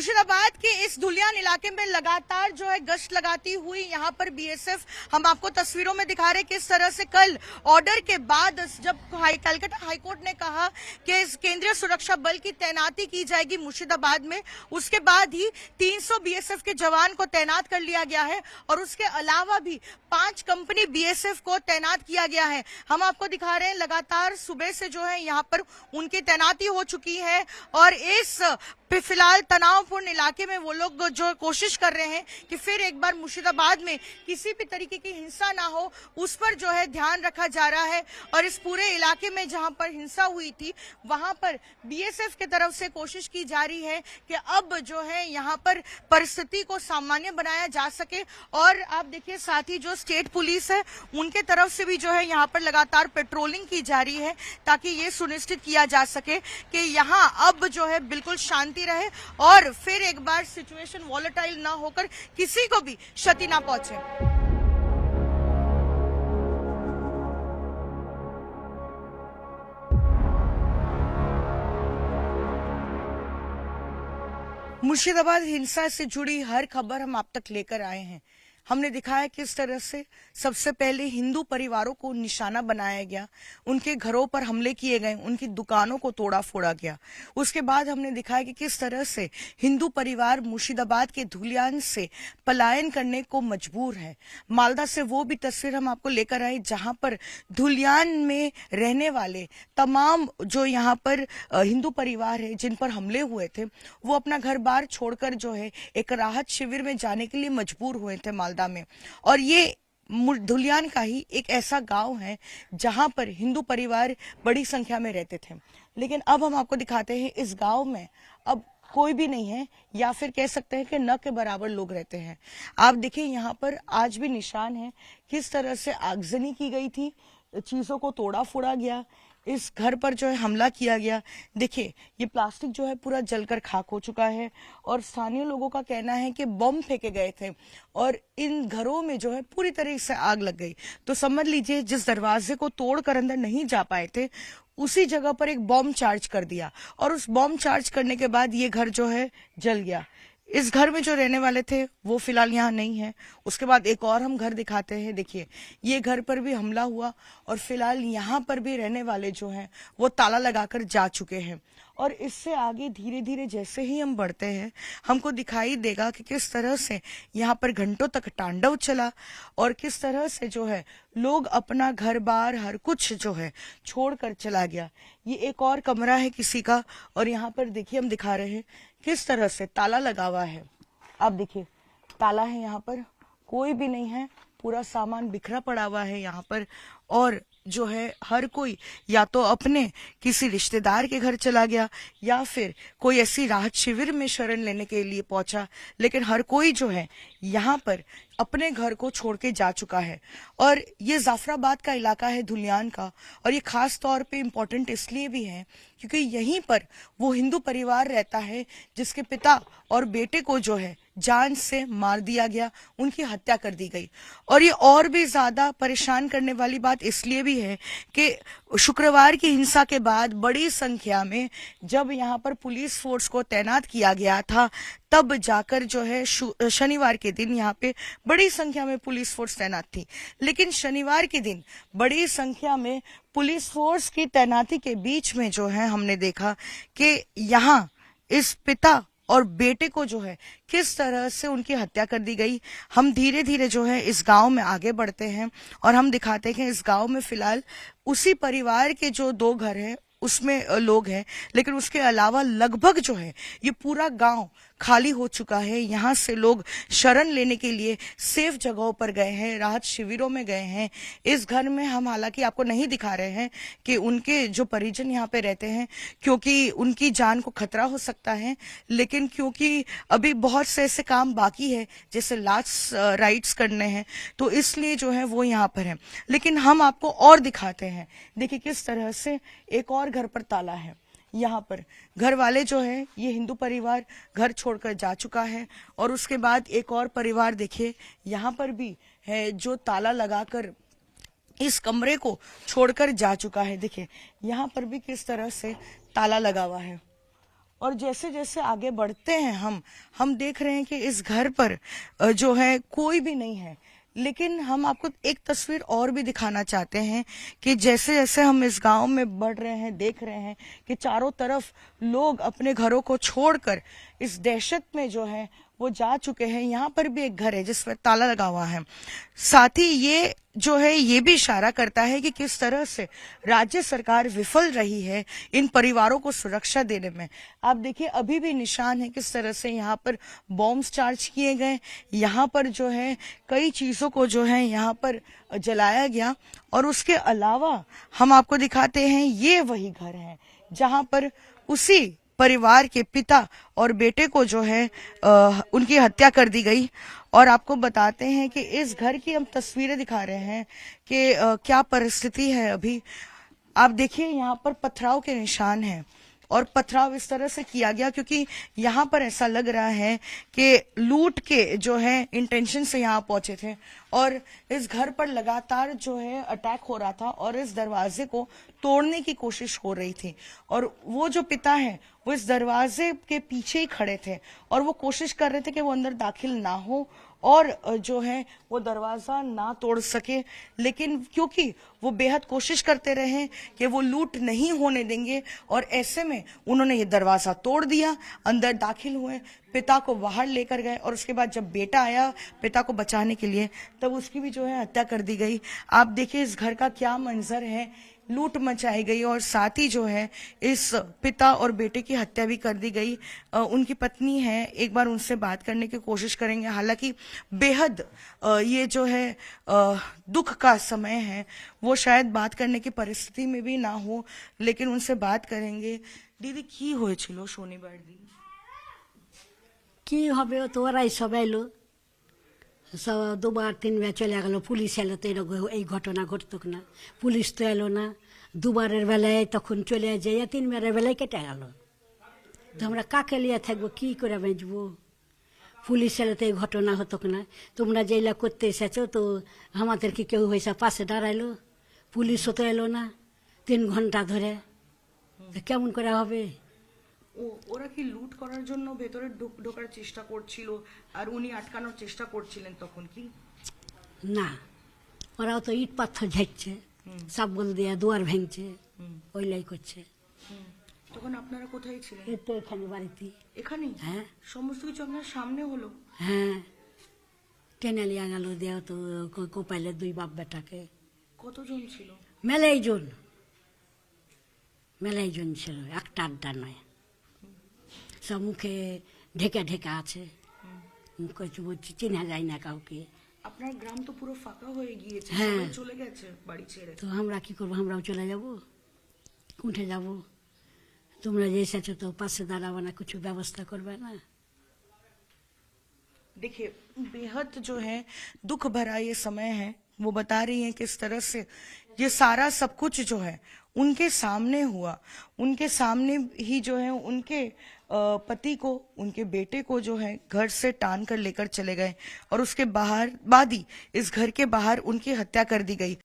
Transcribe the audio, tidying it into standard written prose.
मुर्शिदाबाद के इस धुलियान इलाके में लगातार जो है गश्त लगाती हुई यहाँ पर बीएसएफ, हम आपको तस्वीरों में दिखा रहे हैं किस तरह से कल ऑर्डर के बाद जब कलकत्ता हाईकोर्ट ने कहा कि इस केंद्रीय सुरक्षा बल की तैनाती की जाएगी मुर्शिदाबाद में, उसके बाद ही 300 बीएसएफ के जवान को तैनात कर लिया गया है और उसके अलावा भी 5 कंपनी बीएसएफ को तैनात किया गया है। हम आपको दिखा रहे हैं लगातार सुबह से जो है यहाँ पर उनकी तैनाती हो चुकी है और इस फिलहाल तनावपूर्ण इलाके में वो लोग जो कोशिश कर रहे हैं कि फिर एक बार मुर्शिदाबाद में किसी भी तरीके की हिंसा ना हो, उस पर जो है ध्यान रखा जा रहा है। और इस पूरे इलाके में जहां पर हिंसा हुई थी वहां पर बीएसएफ की तरफ से कोशिश की जा रही है कि अब जो है यहां पर परिस्थिति को सामान्य बनाया जा सके। और आप देखिए साथ ही जो स्टेट पुलिस है उनके तरफ से भी जो है यहाँ पर लगातार पेट्रोलिंग की जा रही है ताकि ये सुनिश्चित किया जा सके कि यहाँ अब जो है बिल्कुल शांति रहे और फिर एक बार सिचुएशन वॉलेटाइल ना होकर किसी को भी क्षति ना पहुंचे। मुर्शिदाबाद हिंसा से जुड़ी हर खबर हम आप तक लेकर आए हैं। हमने दिखाया किस तरह से सबसे पहले हिंदू परिवारों को निशाना बनाया गया, उनके घरों पर हमले किए गए, उनकी दुकानों को तोड़ा फोड़ा गया। उसके बाद हमने दिखाया कि किस तरह से हिंदू परिवार मुर्शिदाबाद के धुलियान से पलायन करने को मजबूर है। मालदा से वो भी तस्वीर हम आपको लेकर आए जहां पर धुलियान में रहने वाले तमाम जो यहाँ पर हिंदू परिवार है जिन पर हमले हुए थे वो अपना घर बार छोड़कर जो है एक राहत शिविर में जाने के लिए मजबूर हुए थे मालदा में। और ये धुलियान का ही एक ऐसा गांव है जहां पर हिंदू परिवार बड़ी संख्या में रहते थे, लेकिन अब हम आपको दिखाते हैं इस गांव में अब कोई भी नहीं है या फिर कह सकते हैं कि न के बराबर लोग रहते हैं। आप देखिए यहाँ पर आज भी निशान है किस तरह से आगजनी की गई थी, चीजों को तोड़ा फोड़ा गया, इस घर पर जो है हमला किया गया। देखिए ये प्लास्टिक जो है पूरा जलकर खाक हो चुका है और स्थानीय लोगों का कहना है कि बम फेंके गए थे और इन घरों में जो है पूरी तरह से आग लग गई। तो समझ लीजिए जिस दरवाजे को तोड़कर अंदर नहीं जा पाए थे उसी जगह पर एक बम चार्ज कर दिया और उस बम चार्ज करने के बाद ये घर जो है जल गया। इस घर में जो रहने वाले थे वो फिलहाल यहाँ नहीं है। उसके बाद एक और हम घर दिखाते हैं। देखिए ये घर पर भी हमला हुआ और फिलहाल यहाँ पर भी रहने वाले जो हैं वो ताला लगाकर जा चुके हैं। और इससे आगे धीरे धीरे जैसे ही हम बढ़ते हैं हमको दिखाई देगा कि किस तरह से यहाँ पर घंटों तक तांडव चला और किस तरह से जो है लोग अपना घर बार हर कुछ जो है छोड़कर चला गया। ये एक और कमरा है किसी का और यहाँ पर देखिए हम दिखा रहे हैं किस तरह से ताला लगा हुआ है। आप देखिए ताला है, यहाँ पर कोई भी नहीं है, पूरा सामान बिखरा पड़ा हुआ है यहाँ पर। और जो है हर कोई या तो अपने किसी रिश्तेदार के घर चला गया या फिर कोई ऐसी राहत शिविर में शरण लेने के लिए पहुंचा, लेकिन हर कोई जो है यहाँ पर अपने घर को छोड़ के जा चुका है। और ये जाफराबाद का इलाका है धुलियान का और ये खास तौर पे इम्पोर्टेंट इसलिए भी है क्योंकि यहीं पर वो हिंदू परिवार रहता है जिसके पिता और बेटे को जो है जान से मार दिया गया, उनकी हत्या कर दी गई। और ये और भी ज्यादा परेशान करने वाली बात इसलिए भी है कि शुक्रवार की हिंसा के बाद बड़ी संख्या में जब यहाँ पर पुलिस फोर्स को तैनात किया गया था तब जाकर जो है शनिवार के दिन यहाँ पे बड़ी संख्या में पुलिस फोर्स तैनात थी। लेकिन शनिवार के दिन बड़ी संख्या में पुलिस फोर्स की तैनाती के बीच में जो है हमने देखा कि यहाँ इस पिता और बेटे को जो है किस तरह से उनकी हत्या कर दी गई। हम धीरे धीरे जो है इस गांव में आगे बढ़ते हैं और हम दिखाते हैं कि इस गांव में फिलहाल उसी परिवार के जो 2 घर हैं उसमें लोग हैं, लेकिन उसके अलावा लगभग जो है ये पूरा गांव खाली हो चुका है। यहाँ से लोग शरण लेने के लिए सेफ जगहों पर गए हैं, राहत शिविरों में गए हैं। इस घर में हम हालांकि आपको नहीं दिखा रहे हैं कि उनके जो परिजन यहाँ पे रहते हैं क्योंकि उनकी जान को खतरा हो सकता है, लेकिन क्योंकि अभी बहुत से ऐसे काम बाकी है जैसे लास्ट राइट्स करने हैं तो इसलिए जो है वो यहाँ पर है। लेकिन हम आपको और दिखाते हैं। देखिए किस तरह से एक और घर पर ताला है। यहाँ पर घर वाले जो है ये हिंदू परिवार घर छोड़कर जा चुका है और उसके बाद एक और परिवार देखिए यहाँ पर भी है जो ताला लगाकर इस कमरे को छोड़कर जा चुका है। देखिए यहाँ पर भी किस तरह से ताला लगा हुआ है और जैसे जैसे आगे बढ़ते हैं हम देख रहे हैं कि इस घर पर जो है कोई भी नहीं है। लेकिन हम आपको एक तस्वीर और भी दिखाना चाहते हैं कि जैसे जैसे हम इस गांव में बढ़ रहे हैं, देख रहे हैं कि चारों तरफ लोग अपने घरों को छोड़कर इस दहशत में जो है वो जा चुके हैं। यहाँ पर भी एक घर है जिस पर ताला लगा हुआ है। साथ ही ये जो है ये भी इशारा करता है कि किस तरह से राज्य सरकार विफल रही है इन परिवारों को सुरक्षा देने में। आप देखिए अभी भी निशान है किस तरह से यहाँ पर बॉम्ब्स चार्ज किए गए, यहाँ पर जो है कई चीजों को जो है यहाँ पर जलाया गया। और उसके अलावा हम आपको दिखाते हैं ये वही घर है जहाँ पर उसी परिवार के पिता और बेटे को जो है उनकी हत्या कर दी गई। और आपको बताते हैं कि इस घर की हम तस्वीरें दिखा रहे हैं कि क्या परिस्थिति है अभी। आप देखिए यहाँ पर पथराव के निशान हैं और पथराव इस तरह से किया गया क्योंकि यहाँ पर ऐसा लग रहा है कि लूट के जो है इंटेंशन से यहाँ पहुंचे थे और इस घर पर लगातार जो है अटैक हो रहा था और इस दरवाजे को तोड़ने की कोशिश हो रही थी। और वो जो पिता है वो इस दरवाजे के पीछे ही खड़े थे और वो कोशिश कर रहे थे कि वो अंदर दाखिल ना हो और जो है वो दरवाजा ना तोड़ सके। लेकिन क्योंकि वो बेहद कोशिश करते रहे कि वो लूट नहीं होने देंगे और ऐसे में उन्होंने ये दरवाजा तोड़ दिया, अंदर दाखिल हुए, पिता को बाहर लेकर गए और उसके बाद जब बेटा आया पिता को बचाने के लिए तब उसकी भी जो है हत्या कर दी गई। आप देखिए इस घर का क्या मंजर है, लूट मचाई गई और साथ ही जो है इस पिता और बेटे की हत्या भी कर दी गई। उनकी पत्नी है, एक बार उनसे बात करने की कोशिश करेंगे। हालांकि बेहद ये जो है दुख का समय है, वो शायद बात करने की परिस्थिति में भी ना हो, लेकिन उनसे बात करेंगे। दीदी की হয়েছিল শনিবার দিন? কি হবে ও তো ওরাই সব এলো সব দুবার তিনবার চলে গেল পুলিশ এলো তো এরকম এই ঘটনা ঘটতো না পুলিশ তো এলো না দুবারের বেলায় তখন চলে যাইয়া তিনবারের বেলায় কেটে গেল তো আমরা কাকে লিয়ে থাকবো কি করে বেঁচবো পুলিশ এলো তো এই ঘটনা হতো না তোমরা যেইলা করতে এসেছো তো আমাদের কি কেউ হয়েছে পাশে দাঁড়াইলো পুলিশও তো এলো না 3 ঘন্টা ধরে তো কেমন করে হবে ওরা কি লুট করার জন্য ভেতরে ঢোকার চেষ্টা করছিল আর উনি আটকানোর চেষ্টা করছিলেন তখন কি না ওরাও তো ইট পাথর ঝাড়ছে সাবল দিয়ে দুয়ার ভেঙছে ওইলাই করছে তখন আপনারা কোথায় ছিলেন? এই তো এখানে বাড়িতে এখানে? হ্যাঁ সমস্ত কিছু আপনার সামনে হলো? হ্যাঁ টেনে লিয়া গেল দেওয়া তো কোপাইলে 2 বাপ বেটাকে। কতজন ছিল? মেলাই জন ছিল, একটা আড্ডা নয়। সব মুখে ঢেকে ঢেকে আছে, মুখে চেনা যায় না কাউকে। আপনার গ্রাম তো পুরো ফাঁকা হয়ে গিয়েছে, হ্যাঁ সবাই চলে গেছে বাড়ি ছেড়ে। তো আমরা কি করবো, আমরাও চলে যাব, উঠে যাব। তোমরা যে এসেছো তো পাশে দাঁড়াবে না, কিছু ব্যবস্থা করবে না। देखिए बेहद जो है दुख भरा ये समय है। वो बता रही हैं किस तरह से ये सारा सब कुछ जो है उनके सामने हुआ, उनके सामने ही जो है उनके पति को, उनके बेटे को जो है घर से टान कर लेकर चले गए और उसके बाद ही इस घर के बाहर उनकी हत्या कर दी गई।